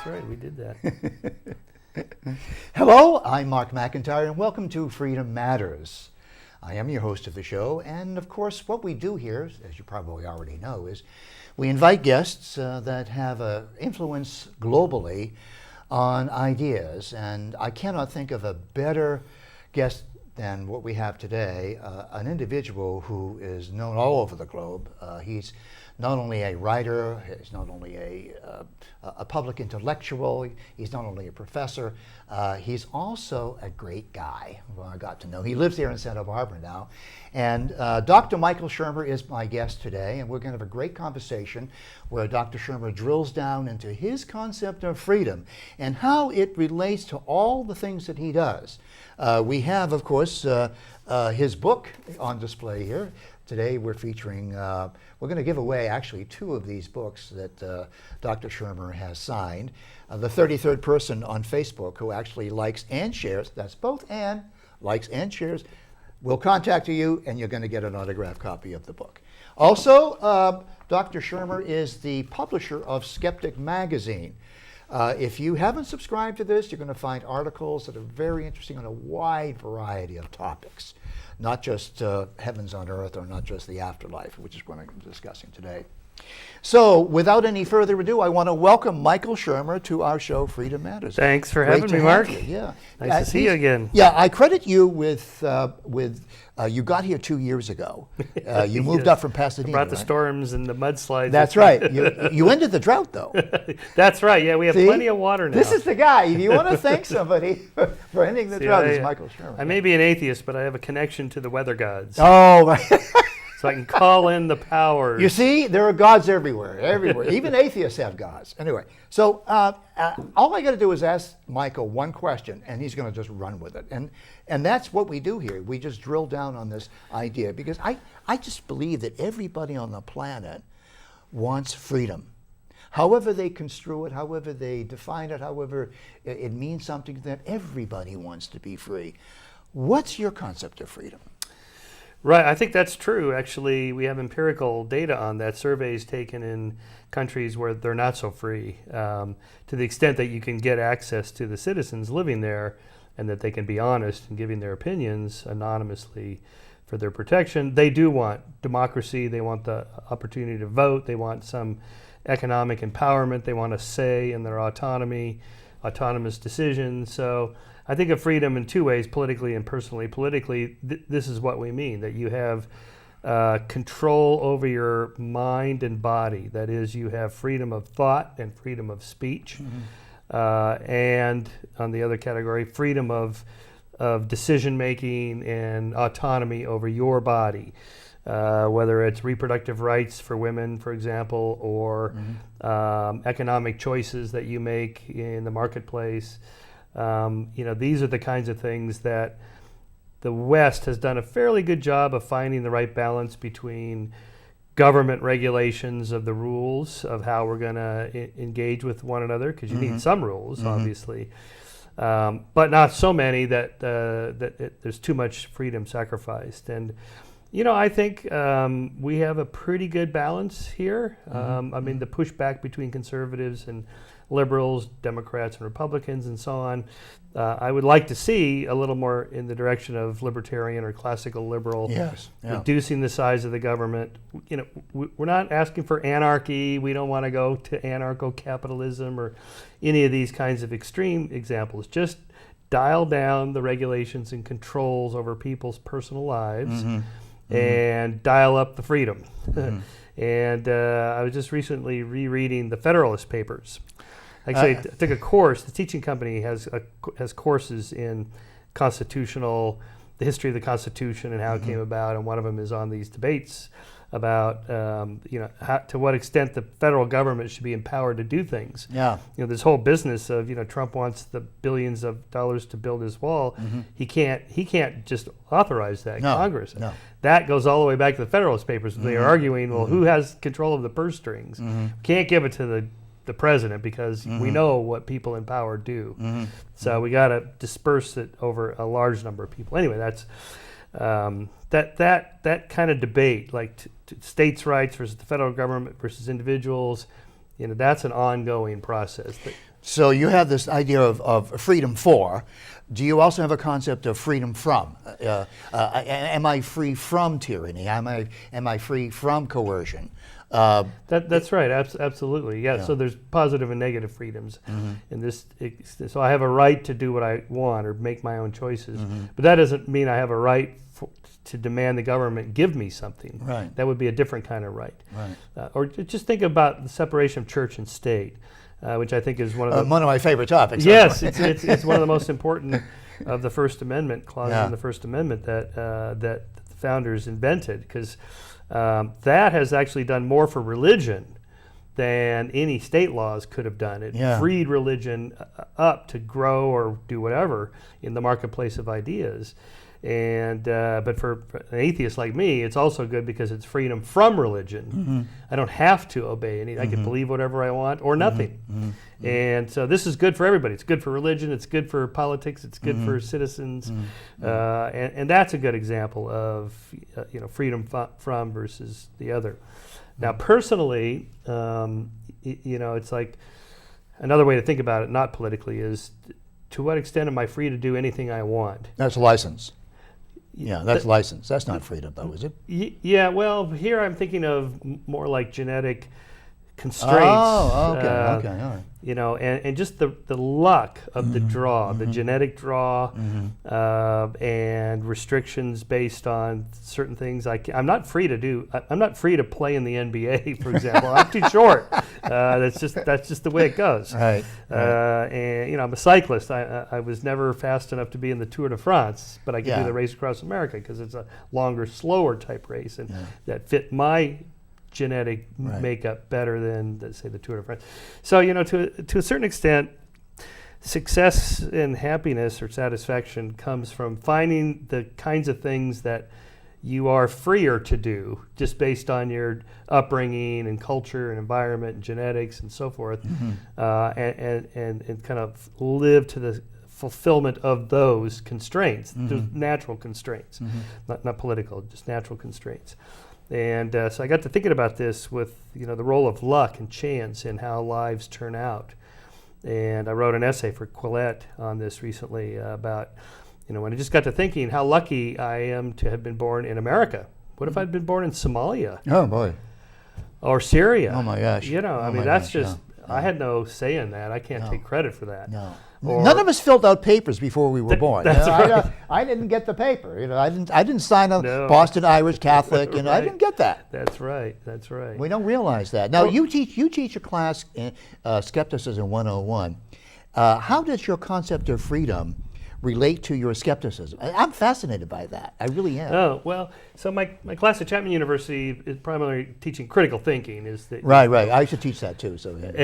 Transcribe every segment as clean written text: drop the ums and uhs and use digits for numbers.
That's right, we did that. Hello, I'm Mark McIntire, and welcome to Freedom Matters. I am your host of the show, and of course, what we do here, as you probably already know, is we invite guests that have an influence globally on ideas, and I cannot think of a better guest than what we have today, an individual who is known all over the globe. He's not only a writer, he's not only a public intellectual, he's not only a professor, he's also a great guy who I got to know. He lives here in Santa Barbara now. And Dr. Michael Shermer is my guest today, and we're going to have a great conversation where Dr. Shermer drills down into his concept of freedom and how it relates to all the things that he does. We have, of course, his book on display here. Today we're featuring, we're going to give away actually 2 of these books that Dr. Shermer has signed. The 33rd person on Facebook who actually likes and shares, that's both and, likes and shares, will contact you and you're going to get an autographed copy of the book. Also, Dr. Shermer is the publisher of Skepticmagazine. If you haven't subscribed to this, you're going to find articles that are very interesting on a wide variety of topics. Not just heavens on earth or not just the afterlife, which is what I'm discussing today. So without any further ado, I want to welcome Michael Shermer to our show, Freedom Matters. Thanks for having me, Mark. Yeah. Nice to see you again. Yeah, I credit you with you got here 2 years ago. You moved up from Pasadena. Brought the storms and the mudslides. That's right. You ended the drought, though. That's right. Yeah, we have plenty of water now. This is the guy. If you want to thank somebody for ending the drought, it's Michael Shermer. I may be an atheist, but I have a connection to the weather gods. Oh, right. So I can call in the powers. You see, there are gods everywhere. Even atheists have gods. Anyway, so all I got to do is ask Michael one question, and he's going to just run with it. And that's what we do here. We just drill down on this idea because I just believe that everybody on the planet wants freedom. However they construe it, however they define it, however it means something to them, everybody wants to be free. What's your concept of freedom? Right, I think that's true. Actually, we have empirical data on that. Surveys taken in countries where they're not so free, to the extent that you can get access to the citizens living there and that they can be honest in giving their opinions anonymously for their protection. They do want democracy. They want the opportunity to vote. They want some economic empowerment. They want a say in their autonomy, autonomous decisions. So I think of freedom in 2 ways, politically and personally. Politically, this is what we mean, that you have control over your mind and body. That is, you have freedom of thought and freedom of speech. Mm-hmm. And on the other category, freedom of decision-making and autonomy over your body. Whether it's reproductive rights for women, for example, or economic choices that you make in the marketplace. These are the kinds of things that the West has done a fairly good job of finding the right balance between government regulations of the rules of how we're going to engage with one another, because you need some rules, obviously, but not so many that there's too much freedom sacrificed. And I think we have a pretty good balance here. I mean, the pushback between conservatives and liberals, Democrats and Republicans and so on, I would like to see a little more in the direction of libertarian or classical liberal, reducing the size of the government. We're not asking for anarchy. We don't want to go to anarcho-capitalism or any of these kinds of extreme examples. Just dial down the regulations and controls over people's personal lives and dial up the freedom. And I was just recently rereading the Federalist Papers. Actually, I took a course. The teaching company has courses in the history of the Constitution and how it came about, and one of them is on these debates about to what extent the federal government should be empowered to do things. Yeah. This whole business of Trump wants the billions of dollars to build his wall. He can't just authorize that. Congress. No. That goes all the way back to the Federalist Papers. They are arguing, well, who has control of the purse strings? Can't give it to the president because we know what people in power do. So we got to disperse it over a large number of people. Anyway, that's that kind of debate, like states' rights versus the federal government versus individuals. That's an ongoing process. So you have this idea of freedom for. Do you also have a concept of freedom from? Am I free from tyranny? Am I free from coercion? That's right. Absolutely. Yeah. So there's positive and negative freedoms in this. So I have a right to do what I want or make my own choices, but that doesn't mean I have a right to demand the government give me something. Right. That would be a different kind of right. Right. Or just think about the separation of church and state, which I think is one of my favorite topics. Yes, it's one of the most important of the First Amendment clauses in the First Amendment that the founders invented, because that has actually done more for religion than any state laws could have done. It freed religion up to grow or do whatever in the marketplace of ideas. And but for an atheist like me, it's also good because it's freedom from religion. I don't have to obey any. I can believe whatever I want or nothing. And so this is good for everybody. It's good for religion. It's good for politics. It's good for citizens. And that's a good example of freedom from versus the other. Now, personally, it's like another way to think about it, not politically, is to what extent am I free to do anything I want? That's license. Yeah, that's license. That's not freedom, though, is it? Yeah, well, here I'm thinking of more like genetic constraints. Oh, okay, all right. And just the luck of the draw, the genetic draw, and restrictions based on certain things. I'm not free to do. I'm not free to play in the NBA, for example. I'm too short. That's just the way it goes. Right. And I'm a cyclist. I was never fast enough to be in the Tour de France, but I can do the race across America because it's a longer, slower type race, and that fit my genetic makeup better than, let's say, the Tour de France. So, to a certain extent, success and happiness or satisfaction comes from finding the kinds of things that you are freer to do just based on your upbringing and culture and environment and genetics and so forth, and kind of live to the fulfillment of those constraints, those natural constraints, not political, just natural constraints. And so I got to thinking about this with the role of luck and chance in how lives turn out. And I wrote an essay for Quillette on this recently about, when I just got to thinking how lucky I am to have been born in America. What if I'd been born in Somalia? Oh, boy. Or Syria? Oh, my gosh. I had no say in that. I can't take credit for that. No. None of us filled out papers before we were born. That's right. I didn't get the paper. I didn't sign a Boston Irish Catholic. I didn't get that. That's right. We don't realize that. Now, you teach a class in Skepticism 101. How does your concept of freedom relate to your skepticism? I'm fascinated by that. I really am. Oh, well, so my class at Chapman University is primarily teaching critical thinking. Right. I should teach that too. So and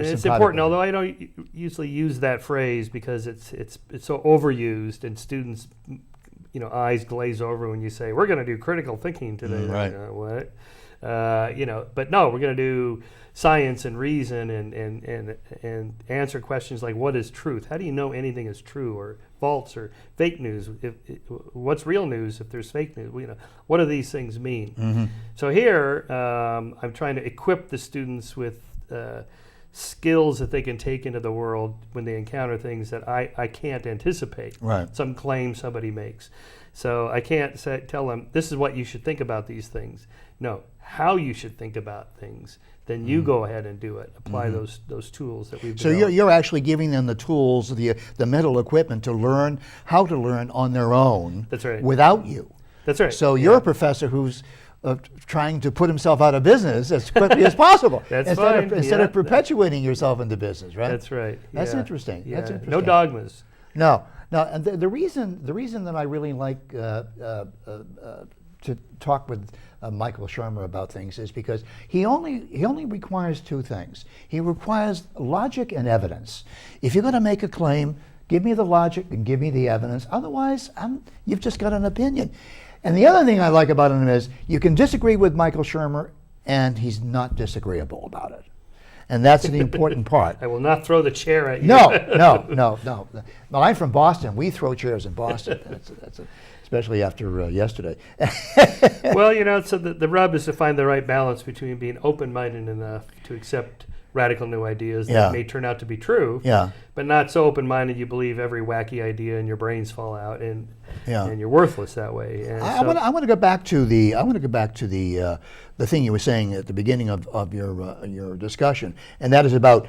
it's important. Although I don't usually use that phrase because it's so overused, and students, eyes glaze over when you say we're going to do critical thinking today. Right. What? But no, we're going to do science and reason and answer questions like, what is truth? How do you know anything is true or false or fake news? What's real news if there's fake news? What do these things mean? So here, I'm trying to equip the students with skills that they can take into the world when they encounter things that I can't anticipate. Right. Some claim somebody makes. So I can't tell them, this is what you should think about these things. No, how you should think about things. Then you go ahead and do it. Apply those tools that we've developed. So you're actually giving them the tools, the mental equipment to learn how to learn on their own. That's right. Without you. That's right. So you're a professor who's trying to put himself out of business as quickly as possible. Instead of perpetuating yourself into business, right? That's right. That's interesting. Yeah. That's interesting. No dogmas. No. And the reason that I really like to talk with Michael Shermer about things is because he only requires two things. He requires logic and evidence. If you're going to make a claim, give me the logic and give me the evidence. Otherwise, you've just got an opinion. And the other thing I like about him is you can disagree with Michael Shermer, and he's not disagreeable about it. And that's the important part. I will not throw the chair at you. No. Well, I'm from Boston. We throw chairs in Boston. Especially after yesterday. Well, so the rub is to find the right balance between being open-minded enough to accept radical new ideas Yeah. that may turn out to be true, Yeah. but not so open-minded you believe every wacky idea and your brains fall out and Yeah. and you're worthless that way. And I want to go back to the thing you were saying at the beginning of your discussion, and that is about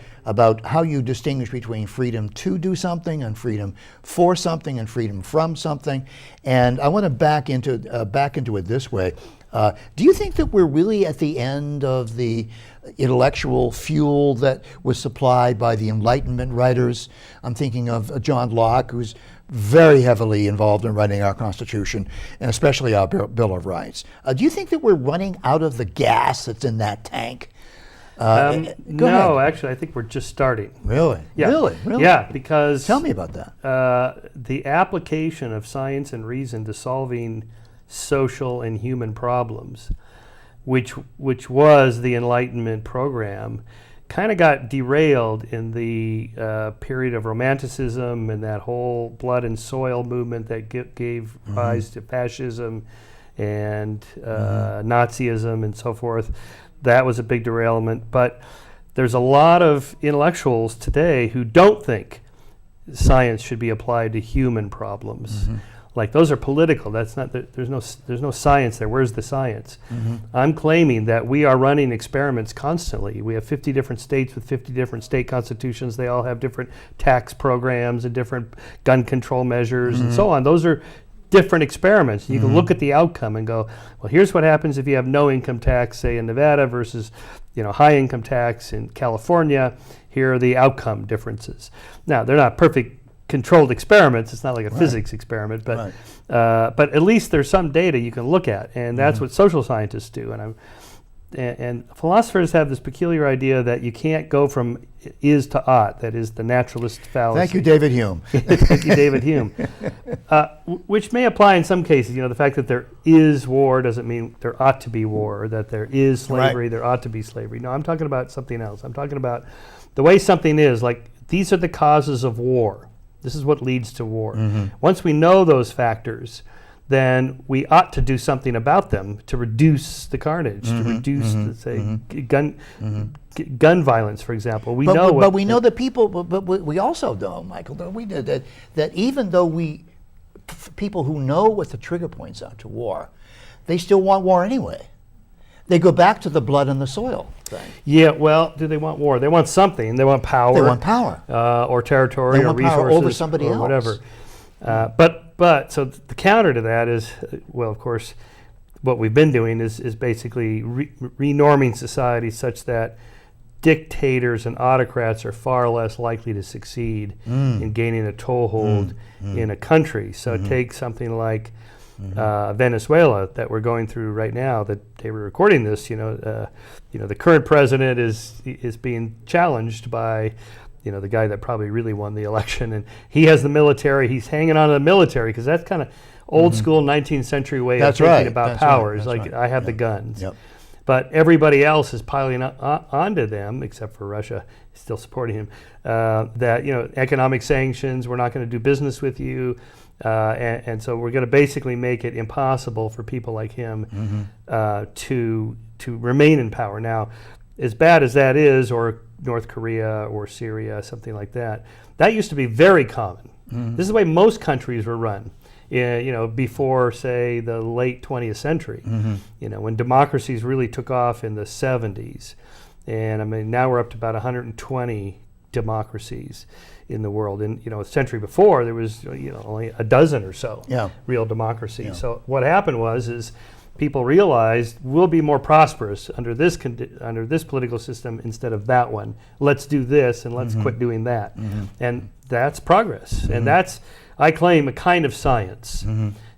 how you distinguish between freedom to do something and freedom for something and freedom from something. And I want to back into it this way. Do you think that we're really at the end of the intellectual fuel that was supplied by the Enlightenment writers? I'm thinking of John Locke, who's very heavily involved in writing our Constitution, and especially our Bill of Rights. Do you think that we're running out of the gas that's in that tank? Go no, ahead. actually, I think we're just starting. Really? Yeah. Really? Yeah, because Tell me about that. the application of science and reason to solving social and human problems, which was the Enlightenment program, kind of got derailed in the period of Romanticism and that whole blood and soil movement that gave rise to fascism and Nazism and so forth. That was a big derailment. But there's a lot of intellectuals today who don't think science should be applied to human problems. Like, those are political. That's not. There's no science there. Where's the science? I'm claiming that we are running experiments constantly. We have 50 different states with 50 different state constitutions. They all have different tax programs and different gun control measures and so on. Those are different experiments. You can look at the outcome and go, well, here's what happens if you have no income tax, say in Nevada, versus high income tax in California. Here are the outcome differences. Now, they're not perfect controlled experiments. It's not like a physics experiment, but at least there's some data you can look at, and that's what social scientists do. And philosophers have this peculiar idea that you can't go from is to ought. That is the naturalist fallacy. Thank you, David Hume. Thank you, David Hume. Which may apply in some cases. The fact that there is war doesn't mean there ought to be war, or that there is slavery, there ought to be slavery. No, I'm talking about something else. I'm talking about the way something is. Like, these are the causes of war. This is what leads to war. Once we know those factors, then we ought to do something about them to reduce the carnage, to reduce, gun violence, for example. We know that people. But we also know, Michael, don't we, that even though people who know what the trigger points are to war, they still want war anyway. They go back to the blood and the soil thing. Yeah, well, do they want war? They want something. They want power. They want power. Or territory, they want or resources, power over somebody or else. Whatever. But so the counter to that is, well, of course, what we've been doing is basically renorming society such that dictators and autocrats are far less likely to succeed in gaining a toehold in a country. So take something like Venezuela that we're going through right now. That they were recording this. The current president is being challenged by the guy that probably really won the election, and he has the military. He's hanging on to the military because that's kind of old school 19th century way of thinking about power. It's like, I have the guns. Yep. But everybody else is piling onto them, except for Russia, still supporting him, that economic sanctions, we're not going to do business with you. And so we're going to basically make it impossible for people like him to remain in power. Now, as bad as that is, or North Korea or Syria, something like that, that used to be very common. This is the way most countries were run. Before, say, the late 20th century, when democracies really took off in the 70s. And now we're up to about 120 democracies in the world. And, a century before, there was, only a dozen or so real democracies. Yeah. So what happened was people realized we'll be more prosperous under this political system instead of that one. Let's do this and let's quit doing that. And that's progress. And that's, I claim, a kind of science.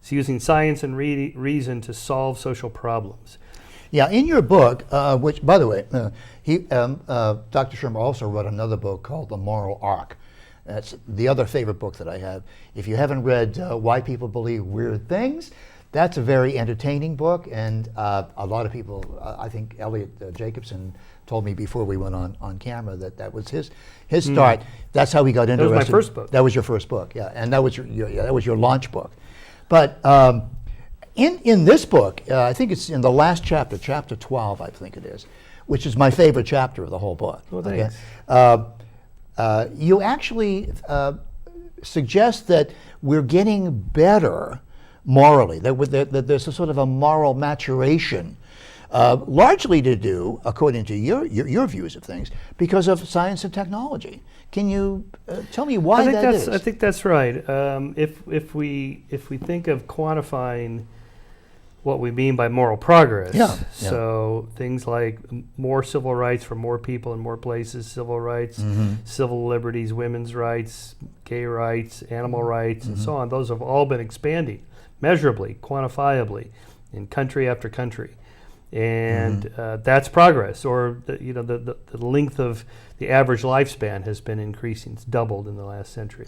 It's using science and reason to solve social problems. Yeah, in your book, which, by the way, Dr. Shermer also wrote another book called The Moral Arc. That's the other favorite book that I have. If you haven't read Why People Believe Weird Things, that's a very entertaining book, and a lot of people, I think Elliot Jacobson told me before we went on camera that was his start. That's how he got interested. That was my first book. That was your first book, yeah, and that was your launch book. But in this book, I think it's in the last chapter, chapter 12, I think it is, which is my favorite chapter of the whole book. Well, thanks. You actually suggest that we're getting better morally, that there's a sort of a moral maturation, largely to do, according to your views of things, because of science and technology. Can you tell me why that is? I think that's right. If we think of quantifying what we mean by moral progress, so things like more civil rights for more people in more places, civil rights, civil liberties, women's rights, gay rights, animal rights, and so on, those have all been expanding measurably, quantifiably, in country after country. And that's progress. Or the length of the average lifespan has been increasing. It's doubled in the last century.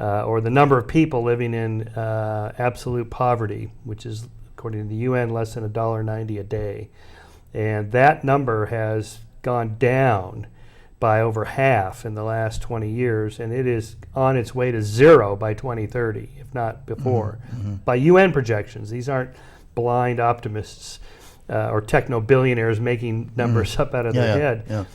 Or the number of people living in absolute poverty, which is, according to the UN, less than $1.90 a day. And that number has gone down by over half in the last 20 years, and it is on its way to zero by 2030, if not before, by UN projections. These aren't blind optimists or techno-billionaires making numbers up out of their head.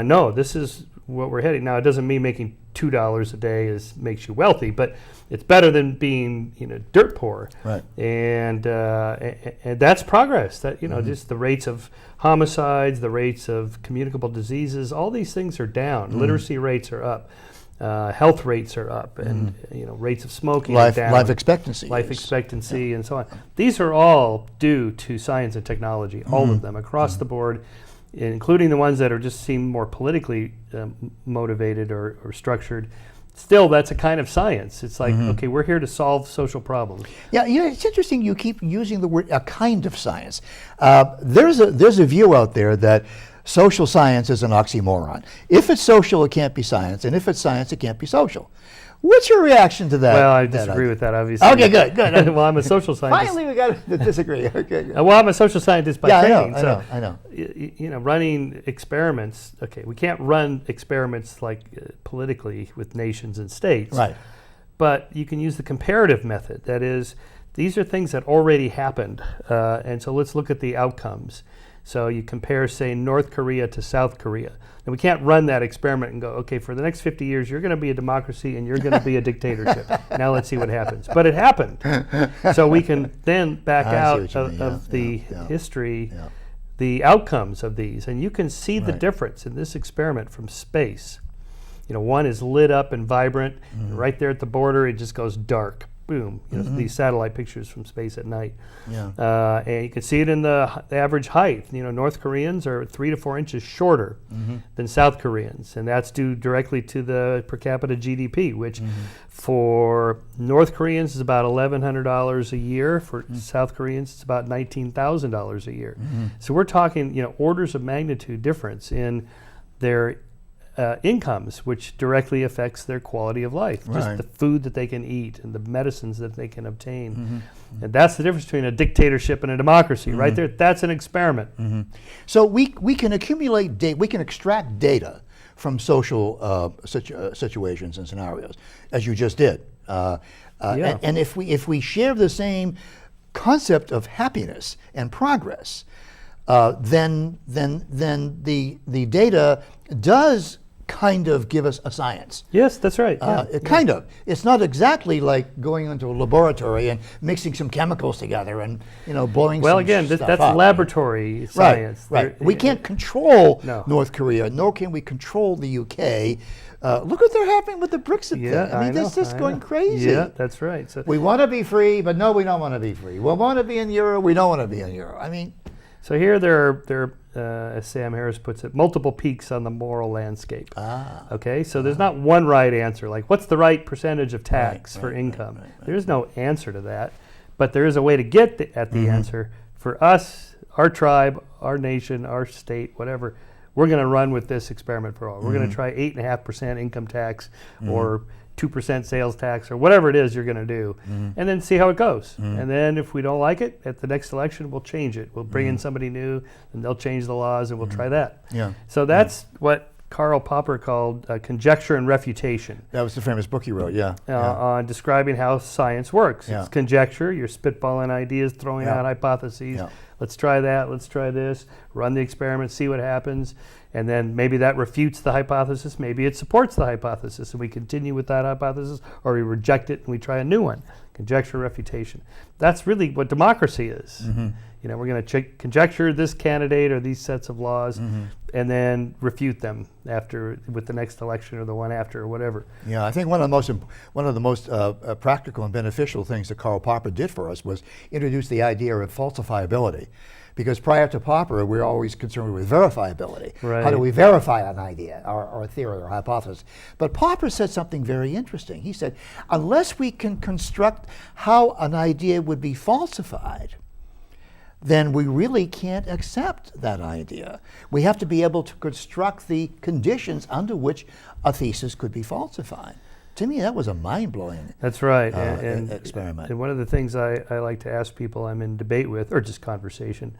No, this is what we're heading. Now, it doesn't mean making $2 a day makes you wealthy, but it's better than being dirt poor. Right. And that's progress. That just the rates of homicides, the rates of communicable diseases, all these things are down. Literacy rates are up. Health rates are up, and rates of smoking are down. Life expectancy. And so on. These are all due to science and technology, all of them across the board, including the ones that are just seem more politically motivated or structured. Still, that's a kind of science. It's like, okay, we're here to solve social problems. Yeah, it's interesting you keep using the word "a kind of science." There's a view out there that social science is an oxymoron. If it's social, it can't be science, and if it's science, it can't be social. What's your reaction to that? Well, I disagree with that, obviously. Okay, good. Well, I'm a social scientist. Finally, we got to disagree. Okay. Good. Well, I'm a social scientist by training. I know. Running experiments. Okay, we can't run experiments like politically with nations and states. Right. But you can use the comparative method. That is, these are things that already happened, and so let's look at the outcomes. So you compare, say, North Korea to South Korea. And we can't run that experiment and go, okay, for the next 50 years, you're going to be a democracy and you're going to be a dictatorship. Now let's see what happens. But it happened. So we can then back out of the history, the outcomes of these. And you can see the difference in this experiment from space. One is lit up and vibrant. And right there at the border, it just goes dark. Boom. These satellite pictures from space at night. And you can see it in the average height. North Koreans are 3 to 4 inches shorter than South Koreans, and that's due directly to the per capita GDP, which for North Koreans is about $1,100 a year. For South Koreans, it's about $19,000 a year. So we're talking, orders of magnitude difference in their incomes, which directly affects their quality of life. Right. Just the food that they can eat and the medicines that they can obtain. And that's the difference between a dictatorship and a democracy. Right there, that's an experiment. So we can accumulate data, we can extract data from social situations and scenarios, as you just did. And if we share the same concept of happiness and progress, then the data does kind of give us a science. Yes, that's right. Kind of. It's not exactly like going into a laboratory and mixing some chemicals together and blowing. Well, some again, stuff that's up. Laboratory science. Right. We can't control North Korea, nor can we control the UK. Look what they're having with the Brexit thing. I mean, that's just going crazy. Yeah, that's right. So we want to be free, but no, we don't want to be free. We want to be in Euro. We don't want to be in Euro. I mean. So here there are, as Sam Harris puts it, multiple peaks on the moral landscape. Okay, so there's not one right answer. Like, what's the right percentage of tax for income? There's no answer to that, but there is a way to get at the answer. For us, our tribe, our nation, our state, whatever, we're going to run with this experiment for all. We're going to try 8.5% income tax or 2% sales tax or whatever it is you're going to do, and then see how it goes. And then if we don't like it, at the next election, we'll change it. We'll bring in somebody new, and they'll change the laws, and we'll try that. So that's what Karl Popper called Conjecture and Refutation. That was the famous book he wrote, yeah. On describing how science works. Yeah. It's conjecture, you're spitballing ideas, throwing out hypotheses. Yeah. Let's try that, let's try this, run the experiment, see what happens, and then maybe that refutes the hypothesis, maybe it supports the hypothesis, and we continue with that hypothesis, or we reject it and we try a new one. Conjecture, refutation. That's really what democracy is. Mm-hmm. You know, we're going to conjecture this candidate or these sets of laws, and then refute them after with the next election or the one after or whatever. Yeah, I think one of the most practical and beneficial things that Karl Popper did for us was introduce the idea of falsifiability. Because prior to Popper, we were always concerned with verifiability. Right. How do we verify an idea or a theory or a hypothesis? But Popper said something very interesting. He said, unless we can construct how an idea would be falsified, then we really can't accept that idea. We have to be able to construct the conditions under which a thesis could be falsified. To me, that was a mind-blowing That's right. experiment. And one of the things I like to ask people I'm in debate with, or just conversation,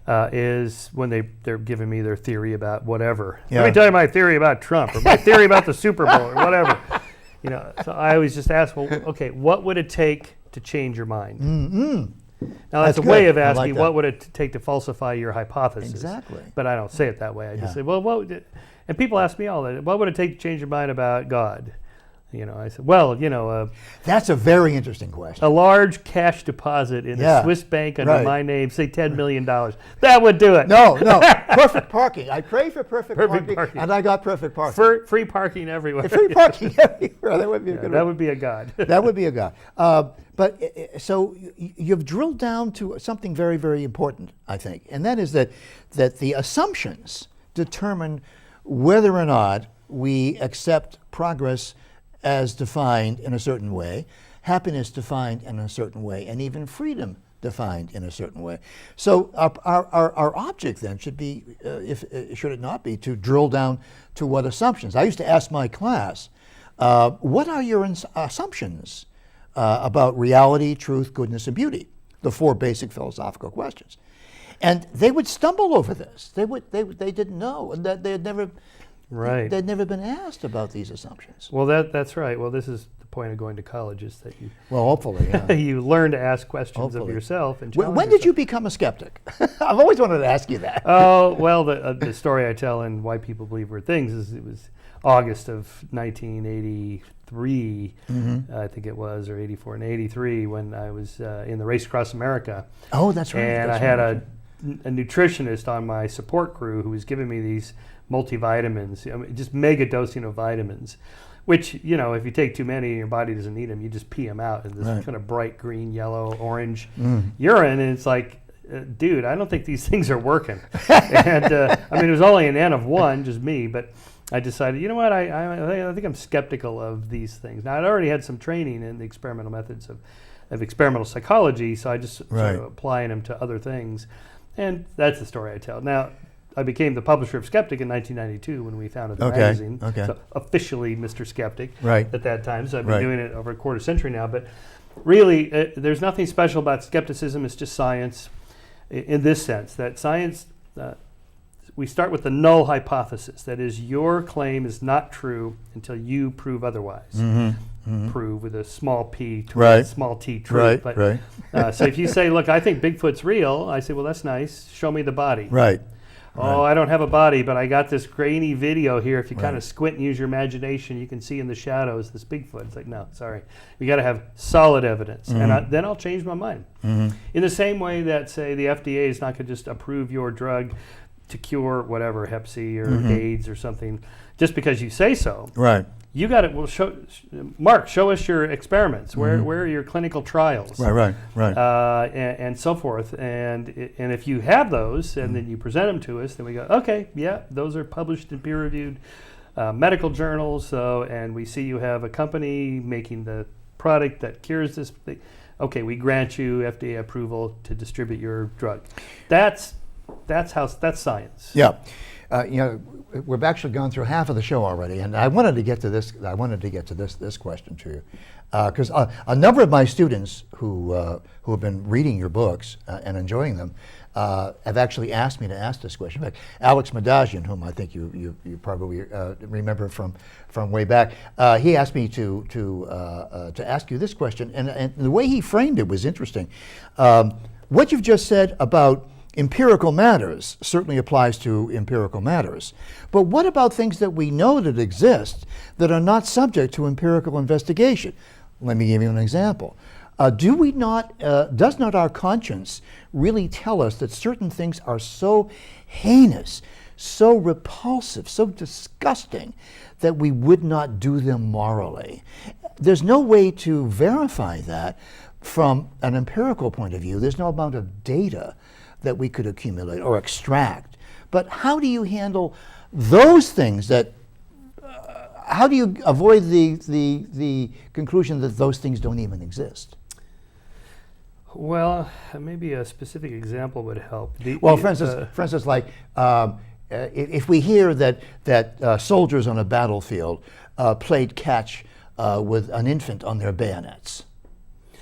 is when they're giving me their theory about whatever. Yeah. Let me tell you my theory about Trump, or my theory about the Super Bowl, or whatever. You know, so I always just ask, well, okay, what would it take to change your mind? Mm-hmm. Now that's a good. way of I like asking that. what would it take to falsify your hypothesis. Exactly. But I don't say it that way. I just say, well, what would it, and people ask me all that. What would it take to change your mind about God? You know, I said, well, you know, That's a very interesting question. a large cash deposit in a Swiss bank under right. my name, say $10 million. That would do it. No, perfect parking. I prayed for perfect parking, and I got perfect parking. Free parking everywhere. Free parking everywhere. That would be a good that one. would be a God. That would be a God. So you've drilled down to something very, very important, I think, and that is that the assumptions determine whether or not we accept progress as defined in a certain way, happiness defined in a certain way, and even freedom defined in a certain way. So our object then should be, should it not be, to drill down to what assumptions. I used to ask my class, what are your assumptions about reality, truth, goodness, and beauty? The four basic philosophical questions. And they would stumble over this. They didn't know, and that they had never. Right. They'd never been asked about these assumptions. Well, that's right. Well, this is the point of going to college, is that you hopefully, yeah. you learn to ask questions Hopefully. of yourself. And When did you become a skeptic? I've always wanted to ask you that. Oh, well, the story I tell in Why People Believe Weird Things is it was August of 1983, I think it was, or 84 and 83, when I was in the Race Across America. Oh, that's right. And I had a nutritionist on my support crew who was giving me these multivitamins, I mean, just mega dosing of vitamins, which, you know, if you take too many and your body doesn't need them, you just pee them out in this kind of bright green, yellow, orange urine. And it's like, dude, I don't think these things are working. And I mean, it was only an N of one, just me, but I decided, you know what, I think I'm skeptical of these things. Now, I'd already had some training in the experimental methods of experimental psychology, so I just sort of applying them to other things. And that's the story I tell. Now, I became the publisher of Skeptic in 1992 when we founded the magazine. So officially Mr. Skeptic at that time. So I've been doing it over a quarter century now. But really, there's nothing special about skepticism. It's just science in this sense, that science, we start with the null hypothesis. That is, your claim is not true until you prove otherwise. Prove with a small p, small t, true. So if you say, look, I think Bigfoot's real, I say, well, that's nice. Show me the body. Oh, I don't have a body, but I got this grainy video here. If you kind of squint and use your imagination, you can see in the shadows this Bigfoot. It's like, no, sorry. We got to have solid evidence. And then I'll change my mind. In the same way that, say, the FDA is not going to just approve your drug to cure whatever, Hep C or AIDS or something, just because you say so. You got it. Well, Mark, show us your experiments. Where are your clinical trials? And so forth. And if you have those, and then you present them to us, then we go, okay, yeah, those are published in peer-reviewed medical journals. And we see you have a company making the product that cures this. Okay, we grant you FDA approval to distribute your drug. That's Right. That's science. Yeah. We've actually gone through half of the show already, and I wanted to get to this. This question to you, because a number of my students who have been reading your books and enjoying them have actually asked me to ask this question. In fact, Alex Madagian, whom I think you probably remember from way back, he asked me to ask you this question, and the way he framed it was interesting. What you've just said about empirical matters certainly applies to empirical matters. But what about things that we know that exist that are not subject to empirical investigation? Let me give you an example. Does not our conscience really tell us that certain things are so heinous, so repulsive, so disgusting that we would not do them morally? There's no way to verify that from an empirical point of view. There's no amount of data that we could accumulate or extract. But how do you handle those things that, how do you avoid the conclusion that those things don't even exist? Well, maybe a specific example would help. For instance, like if we hear that soldiers on a battlefield played catch with an infant on their bayonets,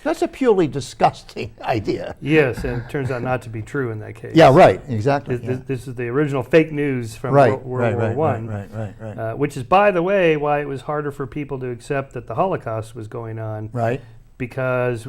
that's a purely disgusting idea. Yes, and it turns out not to be true in that case. Yeah, right, exactly. This is the original fake news from World War I. Right. Which is, by the way, why it was harder for people to accept that the Holocaust was going on. Right. Because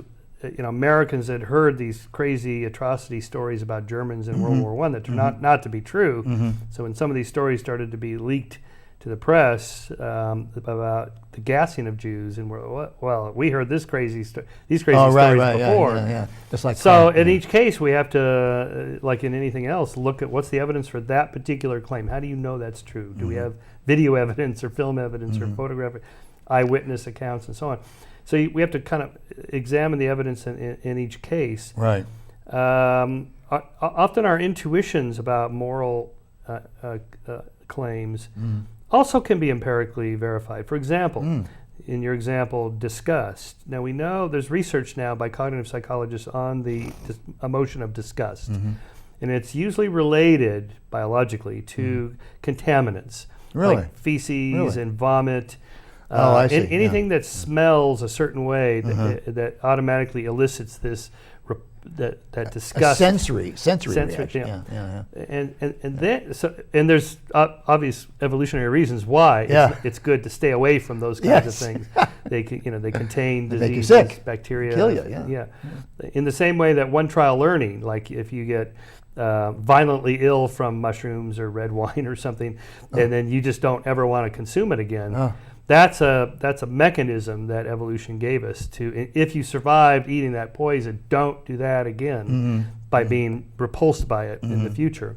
Americans had heard these crazy atrocity stories about Germans in World War I that turned not to be true. So when some of these stories started to be leaked to the press about the gassing of Jews, and we heard these crazy stories before. Yeah. Just like so in each case, we have to, like in anything else, look at what's the evidence for that particular claim. How do you know that's true? Do we have video evidence or film evidence or photographic eyewitness accounts and so on? So we have to kind of examine the evidence in each case. Right. Often our intuitions about moral claims also can be empirically verified. For example, in your example, disgust. Now we know there's research now by cognitive psychologists on the emotion of disgust. And it's usually related biologically to contaminants, like feces and vomit. I see. Anything that smells a certain way that automatically elicits this that disgust. A sensory reaction. Yeah. And there's obvious evolutionary reasons why it's good to stay away from those kinds of things. They contain diseases, bacteria, kill you. In the same way that one-trial learning, like if you get violently ill from mushrooms or red wine or something, and then you just don't ever want to consume it again. That's a mechanism that evolution gave us to, if you survived eating that poison, don't do that again by being repulsed by it in the future.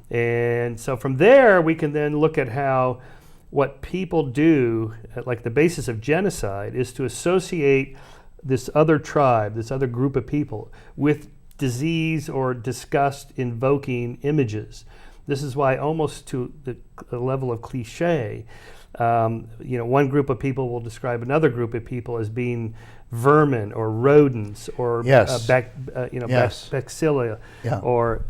And so from there, we can then look at how what people do, like the basis of genocide, is to associate this other tribe, this other group of people, with disease or disgust invoking images. This is why, almost to the level of cliche, one group of people will describe another group of people as being vermin or rodents or bacteria or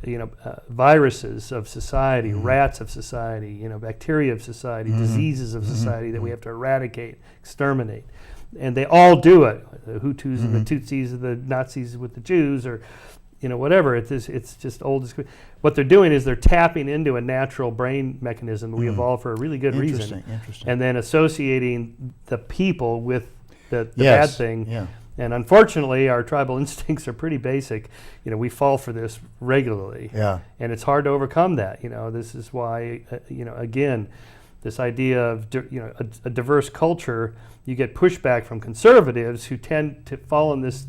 viruses of society, rats of society, bacteria of society, diseases of society that we have to eradicate, exterminate. And they all do it. The Hutus and the Tutsis and the Nazis with the Jews, or whatever. It's just old. What they're doing is they're tapping into a natural brain mechanism that we evolved for a really good reason. Interesting. And then associating the people with the bad thing. Yeah. And unfortunately, our tribal instincts are pretty basic. We fall for this regularly. Yeah. And it's hard to overcome that. This is why, again, this idea of a diverse culture, you get pushback from conservatives who tend to fall on this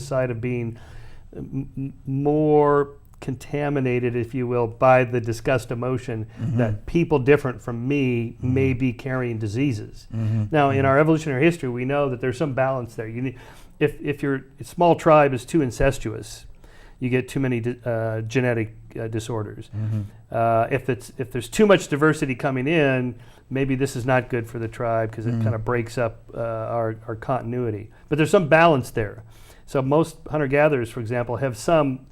side of being more contaminated, if you will, by the disgust emotion that people different from me may be carrying diseases. Now, in our evolutionary history, we know that there's some balance there. If your small tribe is too incestuous, you get too many genetic disorders. If there's too much diversity coming in, maybe this is not good for the tribe because it kind of breaks up our continuity. But there's some balance there. So most hunter-gatherers, for example, have some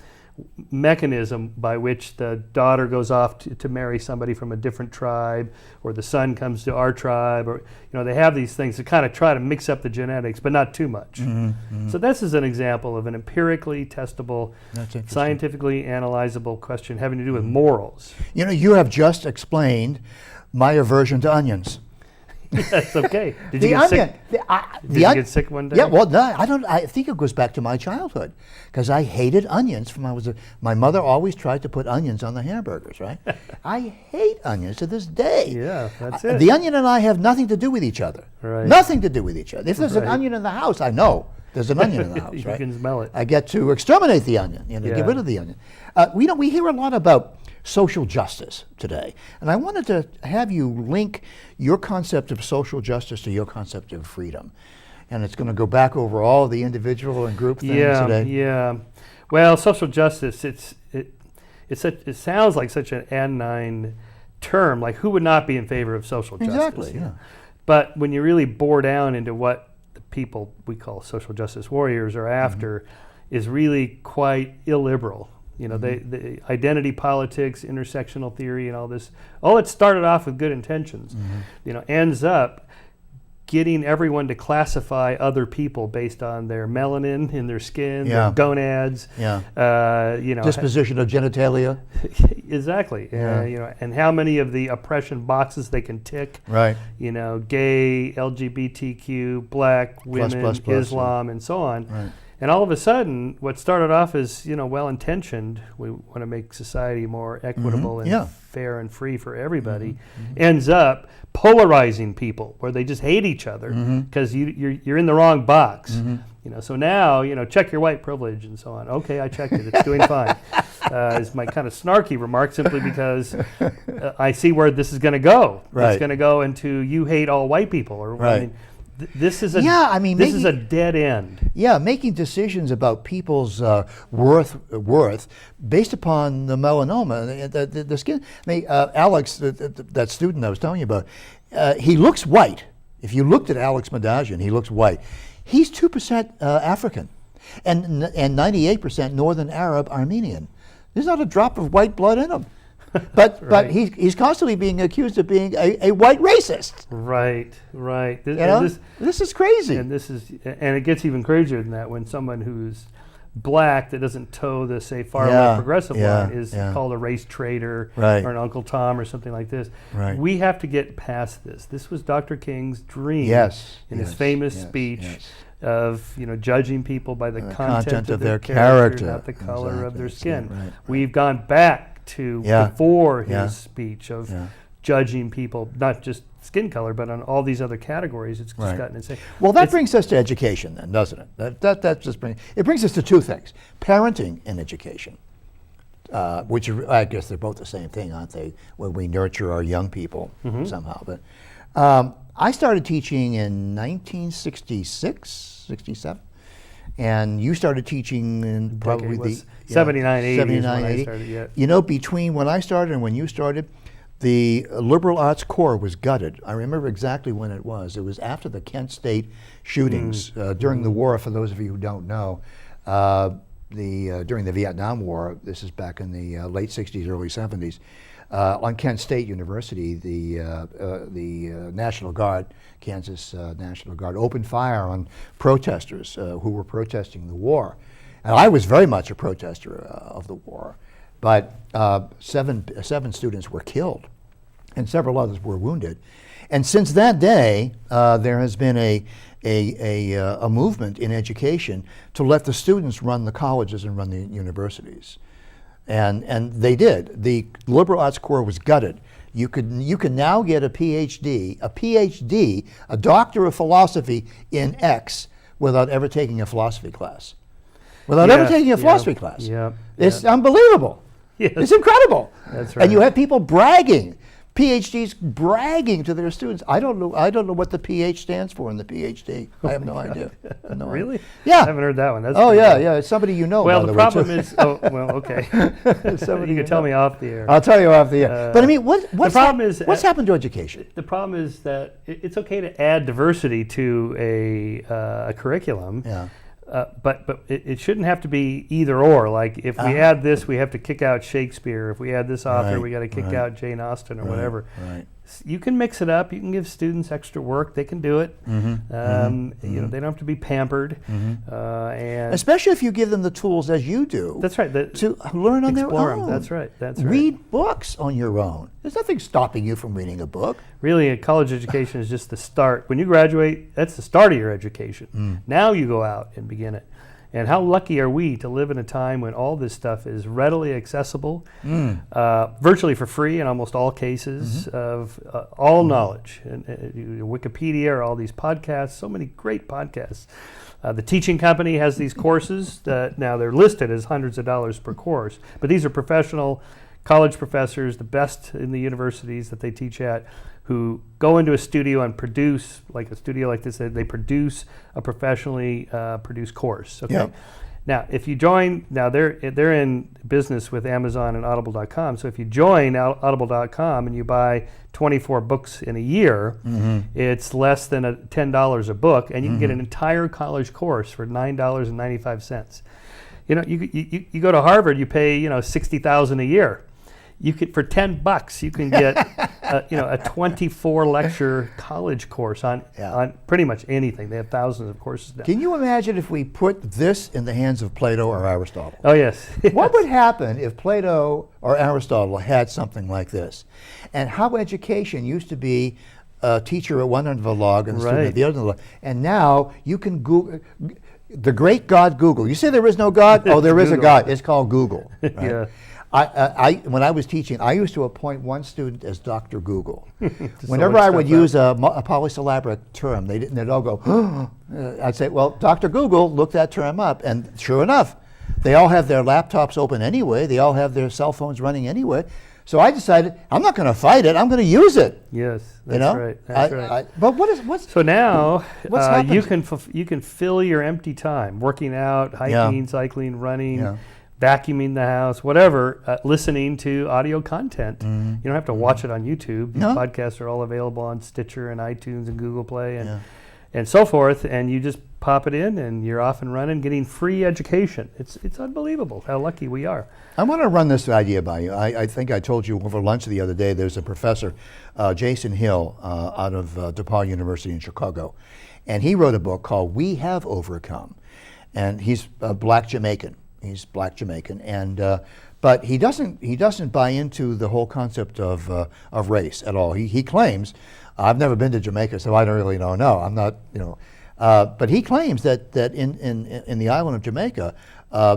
mechanism by which the daughter goes off to marry somebody from a different tribe, or the son comes to our tribe, or they have these things to kind of try to mix up the genetics, but not too much. So this is an example of an empirically testable, scientifically analyzable question having to do with morals. You have just explained my aversion to onions. That's okay. Did The you get onion. sick? Did you get sick one day? Yeah, well, no, I don't. I think it goes back to my childhood, because I hated onions from my mother always tried to put onions on the hamburgers, right? I hate onions to this day. Yeah, that's it. The onion and I have nothing to do with each other. Right. Nothing to do with each other. If there's an Right. onion in the house, I know there's an onion in the house, You right? can smell it. I get to exterminate the onion, Yeah. get rid of the onion. We hear a lot about social justice today, and I wanted to have you link your concept of social justice to your concept of freedom. And it's going to go back over all the individual and group things today. Yeah. Well, social justice, it sounds like such an anodyne term. Like, who would not be in favor of social justice? Exactly, yeah. But when you really bore down into what the people we call social justice warriors are after, is really quite illiberal. The identity politics, intersectional theory, and all this, all it started off with good intentions, ends up getting everyone to classify other people based on their melanin in their skin, their gonads, Disposition of genitalia. Exactly. Yeah. And how many of the oppression boxes they can tick. Right. Gay, LGBTQ, black, women, plus, Islam, and so on. Right. And all of a sudden, what started off as well-intentioned, we want to make society more equitable and fair and free for everybody, ends up polarizing people where they just hate each other because you're in the wrong box. So now check your white privilege and so on. Okay, I checked it; it's doing fine. Is my kind of snarky remark, simply because I see where this is going to go. Right. It's going to go into you hate all white people, or Right. This is a this is a dead end. Yeah, making decisions about people's worth based upon the melanoma, the skin. Alex, that student I was telling you about, he looks white. If you looked at Alex Madagian, he looks white. He's 2% African, and 98% Northern Arab Armenian. There's not a drop of white blood in him. But Right. but he's constantly being accused of being a white racist. Right. This is crazy. And it gets even crazier than that when someone who's black that doesn't toe the far left progressive line is called a race traitor or an Uncle Tom or something like this. Right. We have to get past this. This was Dr. King's dream in his famous speech of judging people by the content of their character, not the color of their skin. Right. We've gone back to before his speech of judging people, not just skin color, but on all these other categories. It's just gotten insane. Well, that brings us to education then, doesn't it? That just brings us to two things: parenting and education, which I guess they're both the same thing, aren't they? When we nurture our young people somehow. But I started teaching in 1966, 67. And you started teaching in probably the 79, 80 is when I 80. started, Between when I started and when you started, the liberal arts core was gutted. I remember exactly when it was. It was after the Kent State shootings during the war. For those of you who don't know, during the Vietnam War, this is back in the late 60s, early 70s, on Kent State University, the National Guard, Kansas National Guard, opened fire on protesters who were protesting the war. And I was very much a protester of the war, but seven students were killed and several others were wounded. And since that day, there has been a movement in education to let the students run the colleges and run the universities. And they did. The liberal arts core was gutted. You can now get a PhD, a doctor of philosophy in X without ever taking a philosophy class. It's unbelievable. Yes. It's incredible. That's right. And you have people bragging, PhDs bragging to their students. I don't know what the PH stands for in the PhD. I have no idea. Really? Yeah. I haven't heard that one. That's It's somebody you know. Well, by the way, problem too. is, okay. You can tell me off the air. I'll tell you off the air. But I mean, what's happened to education? The problem is that it's okay to add diversity to a curriculum. Yeah. But it shouldn't have to be either or. Like if we add this, we have to kick out Shakespeare. If we add this author, we got to kick out Jane Austen or whatever. Right. You can mix it up. You can give students extra work. They can do it. You know, they don't have to be pampered. And especially if you give them the tools as you do. That's right. To learn on their Explore own. them. That's right. That's right. Read books on your own. There's nothing stopping you from reading a book. Really, a college education is just the start. When you graduate, that's the start of your education. Now you go out and begin it. And how lucky are we to live in a time when all this stuff is readily accessible, virtually for free in almost all cases, of all knowledge. And Wikipedia or all these podcasts, so many great podcasts. The teaching company has these courses that now they're listed as hundreds of dollars per course, but these are professional college professors, the best in the universities that they teach at, who go into a studio and produce, like a studio like this, they produce a professionally produced course. Okay. Yep. Now, if you join, now they're in business with Amazon and Audible.com. So if you join Audible.com and you buy 24 books in a year, it's less than $10 a book, and you can get an entire college course for $9.95. You know, you go to Harvard, you pay $60,000 a year. You could, for $10, you can get a 24 lecture college course on pretty much anything. They have thousands of courses now. Can you imagine if we put this in the hands of Plato or Aristotle? Oh yes. What would happen if Plato or Aristotle had something like this? And how education used to be a teacher at one end of a log and a student at the other end of the log. And now you can Google the great God Google. You say there is no God? Oh, there is a God. It's called Google. Right? Yeah. When I was teaching, I used to appoint one student as Dr. Google. Whenever I would use a polysyllabic term, they'd all go, I'd say, well, Dr. Google, look that term up. And sure enough, they all have their laptops open anyway. They all have their cell phones running anyway. So I decided, I'm not going to fight it. I'm going to use it. Yes, that's right. That's right. But what's so now what's you can fill your empty time working out, hiking, cycling, running, vacuuming the house, whatever, listening to audio content. You don't have to watch it on YouTube. These podcasts are all available on Stitcher and iTunes and Google Play and so forth. And you just pop it in and you're off and running, getting free education. It's unbelievable how lucky we are. I want to run this idea by you. I think I told you over lunch the other day, there's a professor, Jason Hill, out of DePaul University in Chicago. And he wrote a book called We Have Overcome. And he's black Jamaican. He's black Jamaican, and but he doesn't buy into the whole concept of race at all. He claims, I've never been to Jamaica, so I don't really know. No, I'm not. But he claims that in the island of Jamaica,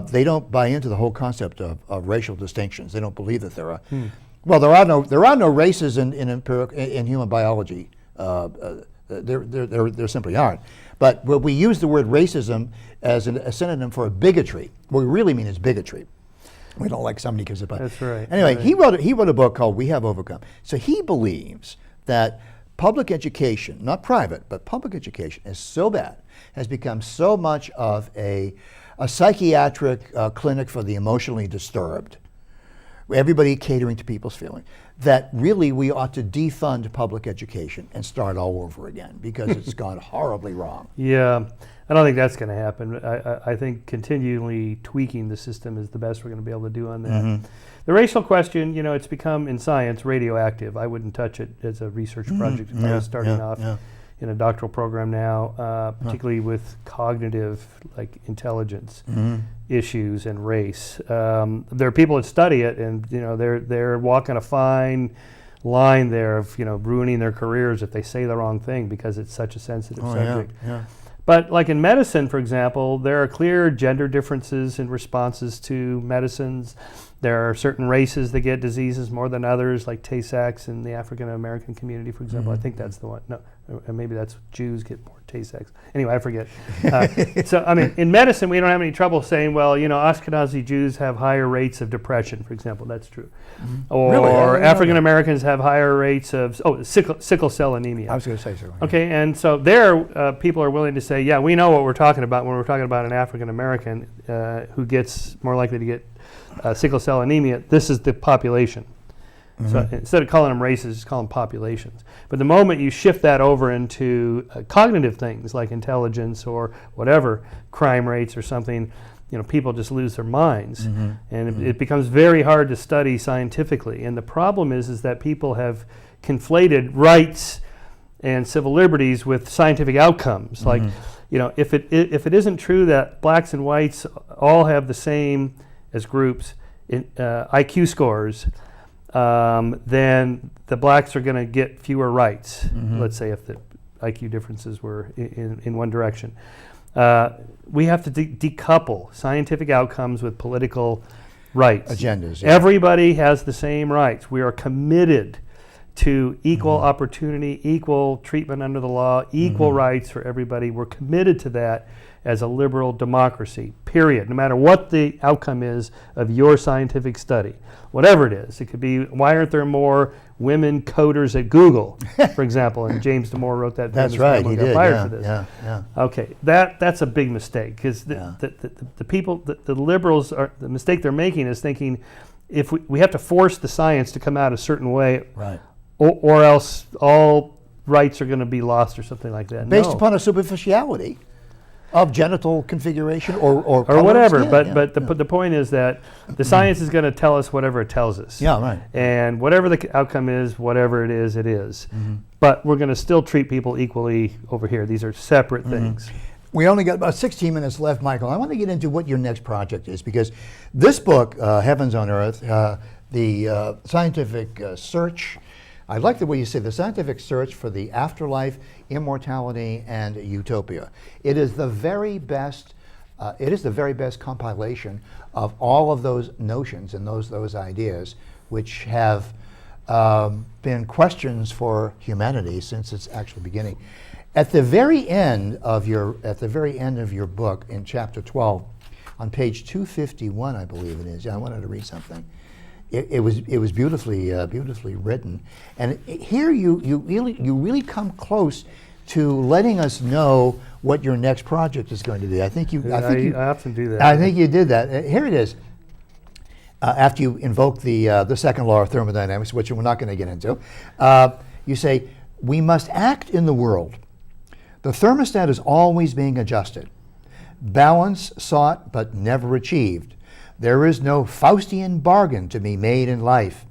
they don't buy into the whole concept of racial distinctions. They don't believe that there are. Well, there are no races in human biology. There simply aren't. But we use the word racism as a synonym for bigotry. What we really mean is bigotry. We don't like somebody gives it back. That's right. Anyway, he wrote a book called We Have Overcome. So he believes that public education, not private, but public education is so bad, has become so much of a psychiatric clinic for the emotionally disturbed. Everybody catering to people's feelings, that really we ought to defund public education and start all over again because it's gone horribly wrong. Yeah, I don't think that's going to happen. I think continually tweaking the system is the best we're going to be able to do on that. The racial question, it's become in science radioactive. I wouldn't touch it as a research project if I was starting off in a doctoral program now, particularly with cognitive, like intelligence issues and race. There are people that study it, and they're walking a fine line there of ruining their careers if they say the wrong thing because it's such a sensitive subject. But like in medicine, for example, there are clear gender differences in responses to medicines. There are certain races that get diseases more than others, like Tay-Sachs in the African American community, for example. I think that's the one. No, maybe that's Jews get more Tay-Sachs. Anyway, I forget. So, I mean, in medicine, we don't have any trouble saying, well, Ashkenazi Jews have higher rates of depression, for example. That's true. Or really? African Americans have higher rates of sickle cell anemia. I was going to say so. Okay, and so there, people are willing to say, yeah, we know what we're talking about when we're talking about an African American who gets more likely to get sickle cell anemia. This is the population. So instead of calling them races, just call them populations. But the moment you shift that over into cognitive things like intelligence or whatever, crime rates or something, people just lose their minds. And it becomes very hard to study scientifically. And the problem is that people have conflated rights and civil liberties with scientific outcomes. Like, if it isn't true that blacks and whites all have the same as groups in IQ scores, then the blacks are going to get fewer rights. Let's say if the IQ differences were in one direction. We have to decouple scientific outcomes with political rights. Agendas. Yeah. Everybody has the same rights. We are committed to equal opportunity, equal treatment under the law, equal rights for everybody. We're committed to that as a liberal democracy, period. No matter what the outcome is of your scientific study, whatever it is. It could be, why aren't there more women coders at Google, for example? And James Damore wrote that. That's right, he did. Fired for this. Yeah. Okay, that's a big mistake, because the people, the liberals, the mistake they're making is thinking if we have to force the science to come out a certain way, right, or else all rights are going to be lost or something like that. Based upon a superficiality of genital configuration or whatever. Skin. But the point is that the science is going to tell us whatever it tells us. Yeah, right. And whatever the outcome is, whatever it is, it is. But we're going to still treat people equally over here. These are separate things. We only got about 16 minutes left, Michael. I want to get into what your next project is, because this book, Heavens on Earth, the scientific search, I like the way you say the scientific search for the afterlife, immortality, and utopia. It is the very best. It is the very best compilation of all of those notions and those ideas, which have been questions for humanity since its actual beginning. At the very end of your book, in chapter 12, on page 251, I believe it is. I wanted to read something. It was beautifully written, and here you really come close to letting us know what your next project is going to be. I often do that. I think you did that. Here it is. After you invoke the second law of thermodynamics, which we're not going to get into, you say, we must act in the world. The thermostat is always being adjusted. Balance sought but never achieved. There is no Faustian bargain to be made in life.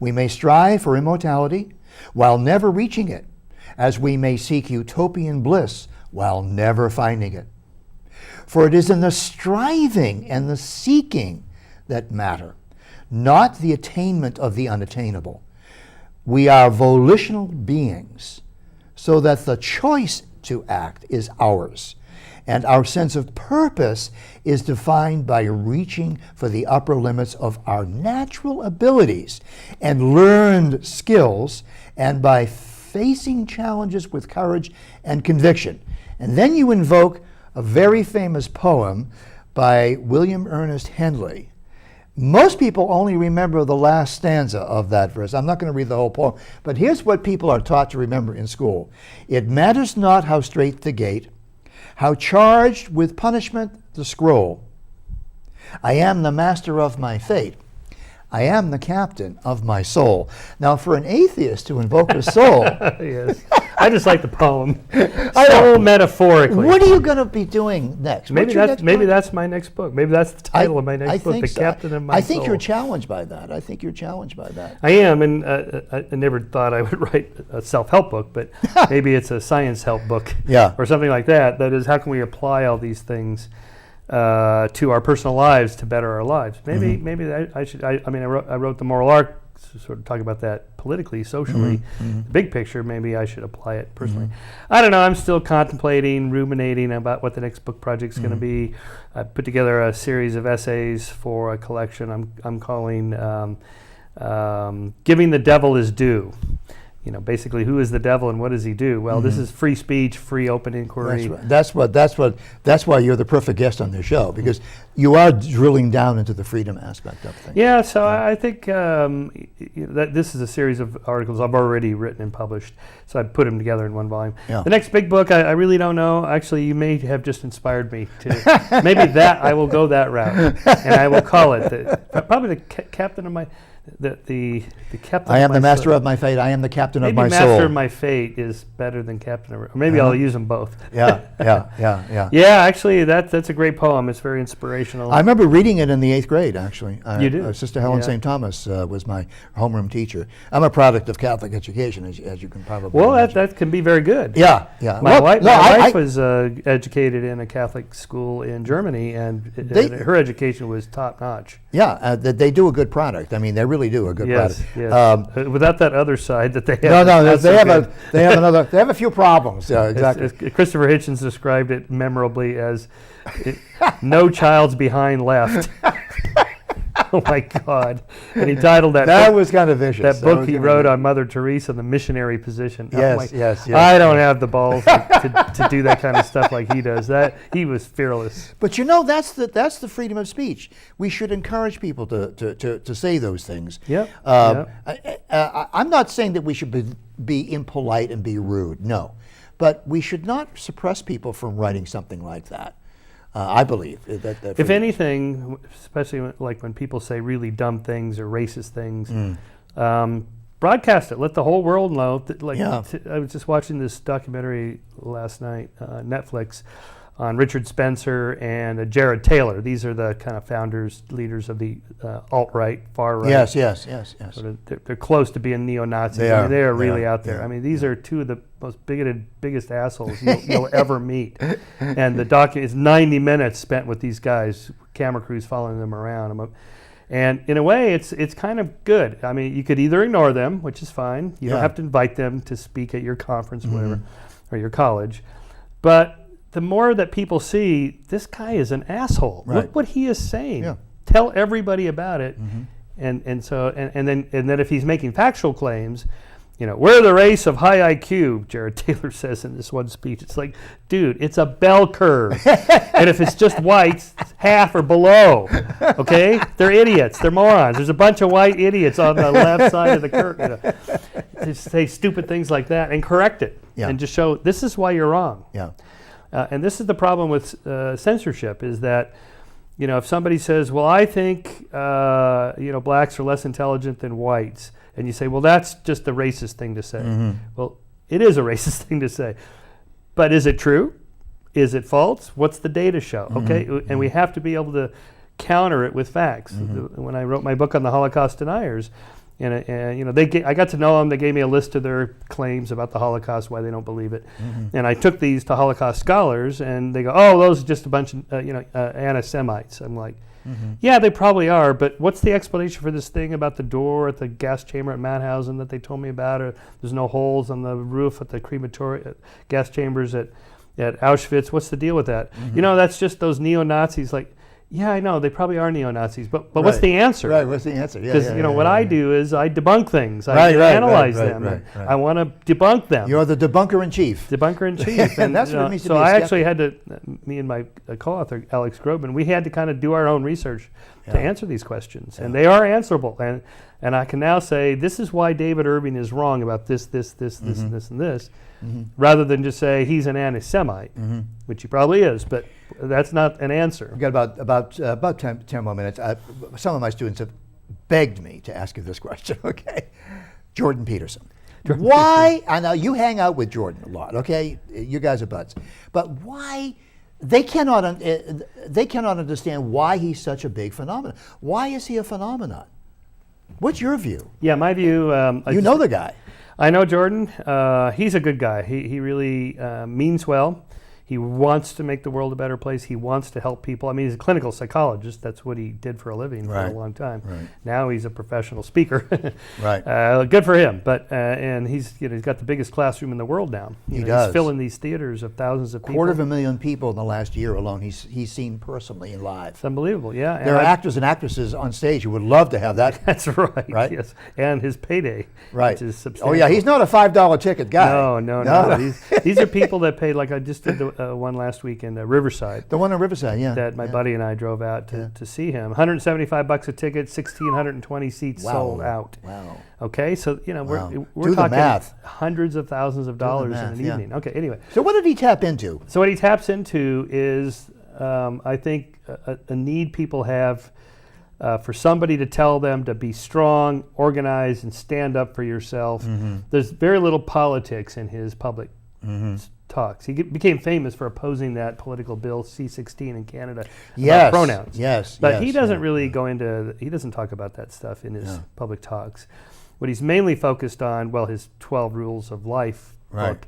We may strive for immortality while never reaching it, as we may seek utopian bliss while never finding it. For it is in the striving and the seeking that matter, not the attainment of the unattainable. We are volitional beings, so that the choice to act is ours, and our sense of purpose is defined by reaching for the upper limits of our natural abilities and learned skills, and by facing challenges with courage and conviction. And then you invoke a very famous poem by William Ernest Henley. Most people only remember the last stanza of that verse. I'm not going to read the whole poem, but here's what people are taught to remember in school. It matters not how straight the gate, how charged with punishment the scroll. I am the master of my fate. I am the captain of my soul. Now, for an atheist to invoke a soul... Yes. I just like the poem. So metaphorically. What are you going to be doing next? Maybe that's my next book. Maybe that's the title of my next book, The Captain of My Soul. I think you're challenged by that. I am, and I never thought I would write a self-help book, but maybe it's a science help book, or something like that. That is, how can we apply all these things to our personal lives to better our lives? Maybe I should. I wrote The Moral Arc, to sort of talk about that politically, socially, the big picture. Maybe I should apply it personally. I don't know. I'm still contemplating, ruminating about what the next book project's going to be. I put together a series of essays for a collection I'm calling "Giving the Devil His Due." Basically, who is the devil and what does he do? Well, this is free speech, free open inquiry. That's why you're the perfect guest on this show, because you are drilling down into the freedom aspect of things. Yeah, so I think that this is a series of articles I've already written and published, so I put them together in one volume. Yeah. The next big book, I really don't know. Actually, you may have just inspired me to. Maybe I will go that route, and I will call it probably the the captain. I am of the my master soul. of my fate. I am the captain of Maybe my master soul. of my fate is better than captain of. Or maybe I'll use them both. Yeah. Yeah, actually, that's a great poem. It's very inspirational. I remember reading it in the 8th grade, actually. You do? Sister Helen Yeah. St. Thomas was my homeroom teacher. I'm a product of Catholic education, as you can probably well, imagine. that can be very good. Yeah. My Well, wife was educated in a Catholic school in Germany, and her education was top notch. Yeah, they do a good product. I mean, they really do a good Yes, product. yes. Without that other side that they have. No, they have a few problems. Yeah, exactly. As Christopher Hitchens described it memorably as "No child's behind left." Oh my God! And he titled that. That book, was kind of vicious. That book he wrote on Mother Teresa, the missionary position. Yes. I don't have the balls to do that kind of stuff like he does. That he was fearless. But that's the freedom of speech. We should encourage people to say those things. Yep. I'm not saying that we should be impolite and be rude. No, but we should not suppress people from writing something like that. I believe that if anything, especially when people say really dumb things or racist things, broadcast it. Let the whole world know. I was just watching this documentary last night, Netflix, on Richard Spencer and Jared Taylor. These are the kind of founders, leaders of the alt-right, far-right. Yes. Sort of, they're close to being neo-Nazis. They are really out there. I mean, these are two of the most biggest assholes you'll ever meet. And the document is 90 minutes spent with these guys, camera crews following them around. And in a way, it's kind of good. I mean, you could either ignore them, which is fine. You don't have to invite them to speak at your conference or whatever, or your college. But the more that people see, this guy is an asshole. Right. Look what he is saying. Yeah. Tell everybody about it. And then if he's making factual claims, we're the race of high IQ, Jared Taylor says in this one speech. It's like, dude, it's a bell curve. And if it's just whites, half or below. Okay? They're idiots. They're morons. There's a bunch of white idiots on the left side of the curve. To say stupid things like that and correct it. Yeah. And just show this is why you're wrong. Yeah. And this is the problem with censorship is that, if somebody says, well, I think, blacks are less intelligent than whites, and you say, well, that's just a racist thing to say. Well, it is a racist thing to say. But is it true? Is it false? What's the data show? Okay, and we have to be able to counter it with facts. When I wrote my book on the Holocaust deniers, and I got to know them. They gave me a list of their claims about the Holocaust, why they don't believe it, and I took these to Holocaust scholars, and they go, "Oh, those are just a bunch of anti-Semites." I'm like, "Yeah, they probably are, but what's the explanation for this thing about the door at the gas chamber at Mauthausen that they told me about? Or there's no holes on the roof at the crematory gas chambers at Auschwitz. What's the deal with that? That's just those neo-Nazis." Like, yeah, I know they probably are neo-Nazis, but what's the answer? Right, what's the answer? Because what I do is I debunk things. I analyze them. Right. I want to debunk them. You're the debunker in chief. Debunker in chief. And that's what it means to so be a I skeptic. actually had to, me and my co-author Alex Grobman, we had to kind of do our own research to answer these questions, and they are answerable. And I can now say this is why David Irving is wrong about this, and this, rather than just say he's an anti-Semite, which he probably is, but that's not an answer. We've got about 10 more minutes. Some of my students have begged me to ask you this question, okay? Jordan Peterson. Why, I know you hang out with Jordan a lot, okay? You guys are buds. But why, they cannot understand why he's such a big phenomenon. Why is he a phenomenon? What's your view? Yeah, my view. You know the guy. I know Jordan. He's a good guy. He really means well. He wants to make the world a better place. He wants to help people. I mean, he's a clinical psychologist. That's what he did for a living for a long time. Right. Now he's a professional speaker. Right. Good for him. But and he's got the biggest classroom in the world now. He does. He's filling these theaters of thousands of people. 250,000 people in the last year alone. He's seen personally in live. It's unbelievable. Yeah. There are actors and actresses on stage who would love to have that. That's right. Right. Yes. And his payday. Right. Which is substantial. Oh yeah, he's not a $5 ticket guy. No. These are people that paid. Like I just did the one last week in Riverside. The one in Riverside, yeah. That my buddy and I drove out to see him. $175 a ticket, 1,620 seats sold out. Wow. Okay, so we're Do the talking math. hundreds of thousands of dollars in an evening. Okay, anyway. So what did he tap into? So what he taps into is, I think, a need people have for somebody to tell them to be strong, organized, and stand up for yourself. There's very little politics in his public talks. He became famous for opposing that political bill C-16 in Canada about pronouns. But he doesn't really go into, he doesn't talk about that stuff in his public talks. What he's mainly focused on, well, his 12 Rules of Life book.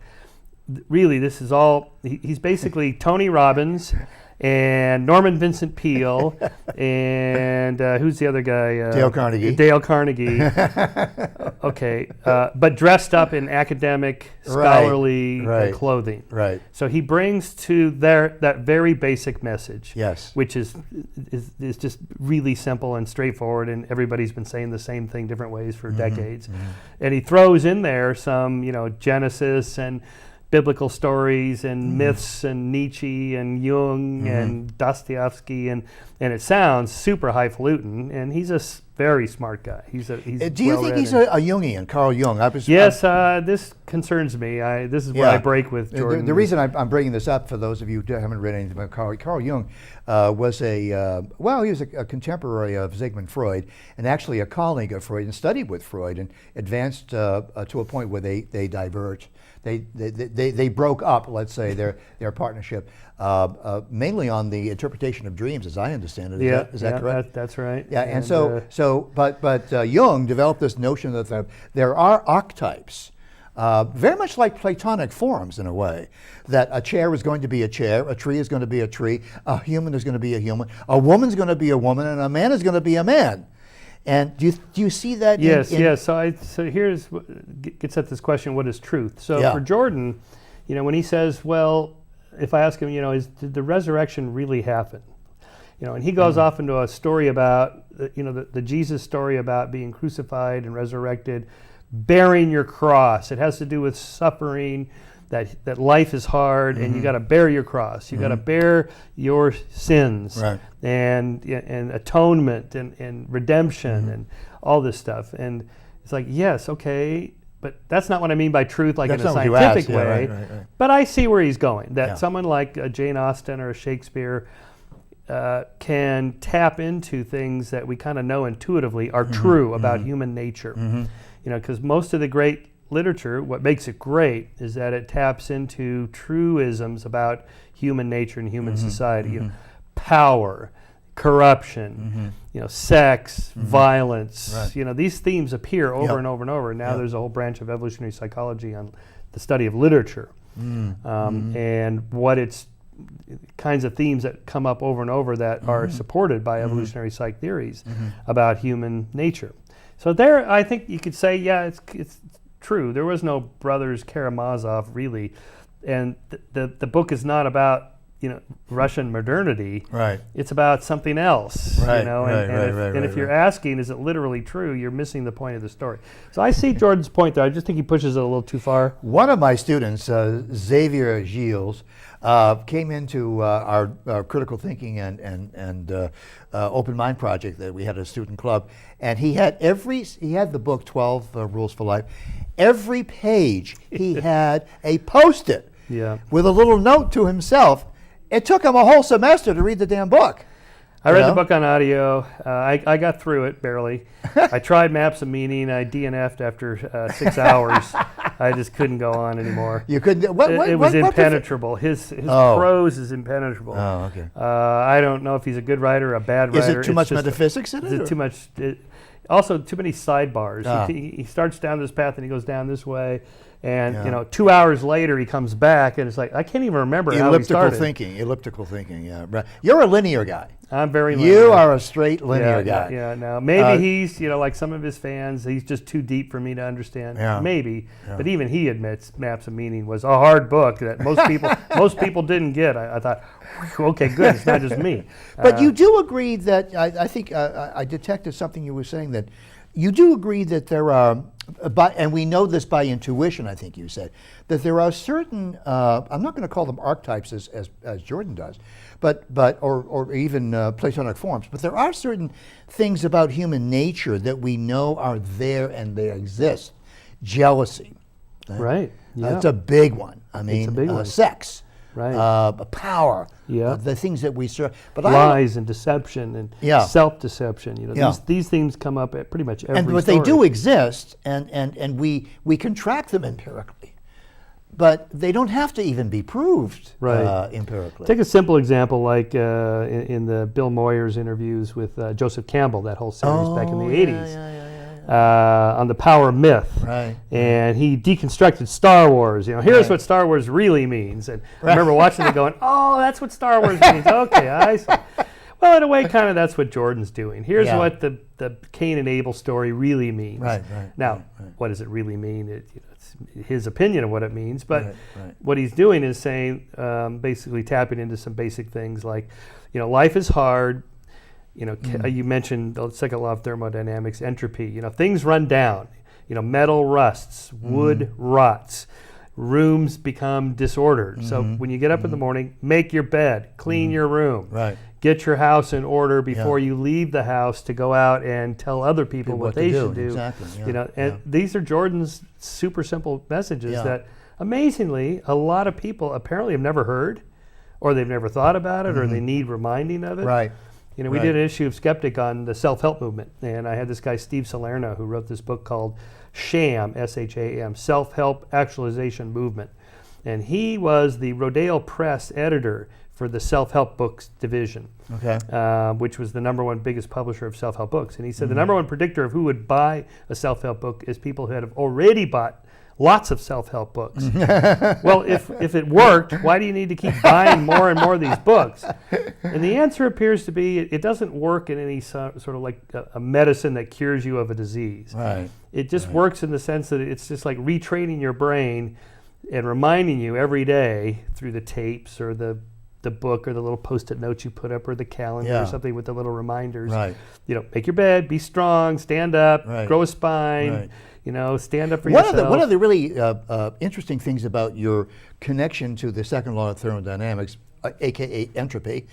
Really, this is all, he's basically Tony Robbins and Norman Vincent Peale and who's the other guy? Dale Carnegie. Dale Carnegie. Okay, but dressed up in academic, scholarly clothing. So he brings to that very basic message, which is just really simple and straightforward, and everybody's been saying the same thing different ways for decades. And he throws in there some, Genesis and biblical stories and myths and Nietzsche and Jung and Dostoevsky, and it sounds super highfalutin, and he's a very smart guy. He's Do you think he's a Jungian, Carl Jung? Yes, this concerns me. This is where I break with Jordan. The reason I'm bringing this up, for those of you who haven't read anything about Carl Jung, was he was a contemporary of Sigmund Freud, and actually a colleague of Freud, and studied with Freud, and advanced to a point where they diverged. They broke up, let's say, their partnership, mainly on the interpretation of dreams, as I understand it. Is that correct? That's right. Yeah, and but Jung developed this notion that there are archetypes, very much like Platonic forms in a way, that a chair is going to be a chair, a tree is going to be a tree, a human is going to be a human, a woman's going to be a woman, and a man is going to be a man. And do you see that? Yes. So here's gets at this question: what is truth? So for Jordan, when he says, well, if I ask him, did the resurrection really happen? And he goes off into a story about, the Jesus story about being crucified and resurrected, bearing your cross. It has to do with suffering. That life is hard, and you got to bear your cross. You got to bear your sins, and atonement and redemption and all this stuff. And it's like, yes, okay, but that's not what I mean by truth, like in a scientific way. But I see where he's going. That someone like Jane Austen or Shakespeare can tap into things that we kind of know intuitively are true about human nature. Because most of the great literature, what makes it great is that it taps into truisms about human nature and human society. Power, corruption, sex, violence. These themes appear over and over and over. And now there's a whole branch of evolutionary psychology on the study of literature, and what it's kinds of themes that come up over and over that are supported by evolutionary psych theories about human nature. So there, I think you could say, it's true. There was no Brothers Karamazov, really, and the book is not about Russian modernity. It's about something else. And if you're asking, is it literally true? You're missing the point of the story. So I see Jordan's point there. I just think he pushes it a little too far. One of my students, Xavier Gilles, came into our critical thinking and open mind project that we had at a student club, and he had the book 12 Rules for Life. Every page he had a post-it with a little note to himself. It took him a whole semester to read the damn book. I read the book on audio. I got through it barely. I tried Maps of Meaning. I DNF'd after 6 hours. I just couldn't go on anymore. You couldn't. It was impenetrable. His prose is impenetrable. Oh, okay. I don't know if he's a good writer or a bad writer. Is it too much metaphysics in it? Is it too much? Also, too many sidebars. He starts down this path and he goes down this way. And 2 hours later he comes back and it's like, I can't even remember how he started. Elliptical thinking, yeah. Right. You're a linear guy. I'm very linear. You are a straight linear guy. Yeah, no. Maybe he's, like some of his fans, he's just too deep for me to understand. Maybe. But even he admits Maps of Meaning was a hard book that most people didn't get. I thought, okay, good, it's not just me. But you do agree that, I think I detected something you were saying, that you do agree that there are, and we know this by intuition, I think you said, that there are certain, I'm not going to call them archetypes as Jordan does, or even Platonic forms, but there are certain things about human nature that we know are there and they exist. Jealousy. Right. Yeah. That's a big one. I mean, it's a big one. Sex. power, Yeah. the things that we serve. But Lies and deception and Yeah. self-deception. Yeah. These things come up at pretty much every but story. they do exist, and we can track them empirically. But they don't have to even be proved empirically. Take a simple example like in the Bill Moyers interviews with Joseph Campbell, that whole series back in the 80s. On the power of myth. Right. And he deconstructed Star Wars. Here's what Star Wars really means. And I remember watching it going, oh, that's what Star Wars means. Okay, I see. Well, in a way, kind of that's what Jordan's doing. Here's what the Cain and Abel story really means. Now, what does it really mean? It's his opinion of what it means. But what he's doing is saying, basically tapping into some basic things like, life is hard. You mentioned the second law of thermodynamics, entropy. Things run down. Metal rusts, wood rots, rooms become disordered. So when you get up in the morning, make your bed, clean your room, get your house in order before you leave the house to go out and tell other people what they should do. Exactly. These are Jordan's super simple messages that, amazingly, a lot of people apparently have never heard, or they've never thought about it, or they need reminding of it. Right. We did an issue of Skeptic on the self-help movement, and I had this guy, Steve Salerno, who wrote this book called SHAM, S-H-A-M, Self-Help Actualization Movement. And he was the Rodale Press editor for the self-help books division, which was the #1 biggest publisher of self-help books. And he said the #1 predictor of who would buy a self-help book is people who have already bought lots of self-help books. Well, if it worked, why do you need to keep buying more and more of these books? And the answer appears to be it doesn't work in any sort of like a medicine that cures you of a disease. It just works in the sense that it's just like retraining your brain and reminding you every day through the tapes or the book or the little post-it notes you put up or the calendar or something with the little reminders. Make your bed, be strong, stand up, grow a spine. Stand up for yourself. One of the really interesting things about your connection to the second law of thermodynamics, aka entropy,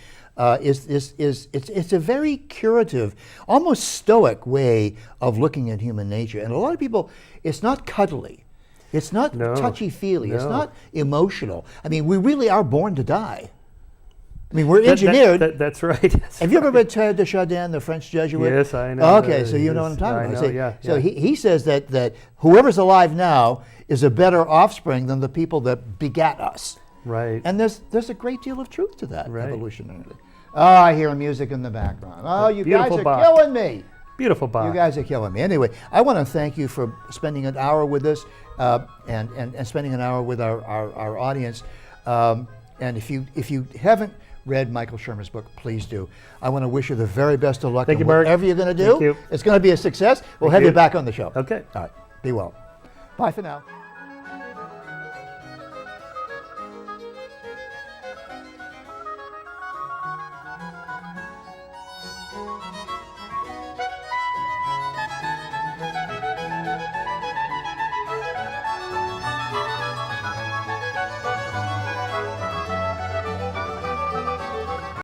is it's a very curative, almost stoic way of looking at human nature. And a lot of people, it's not cuddly, it's not touchy-feely, it's not emotional. I mean, we really are born to die. I mean, we're engineered. That's right. Have you ever read Teilhard de Chardin, the French Jesuit? Yes, I know. Okay, so you know what I'm talking about. So he says that whoever's alive now is a better offspring than the people that begat us. Right. And there's a great deal of truth to that evolutionarily. Oh, I hear music in the background. Oh, you guys are killing me. Beautiful, Bob. You guys are killing me. Anyway, I want to thank you for spending an hour with us and spending an hour with our audience. And if you haven't read Michael Shermer's book, please do. I want to wish you the very best of luck in whatever you're going to do. Thank you. It's going to be a success. We'll have you back on the show. Okay. All right. Be well. Bye for now.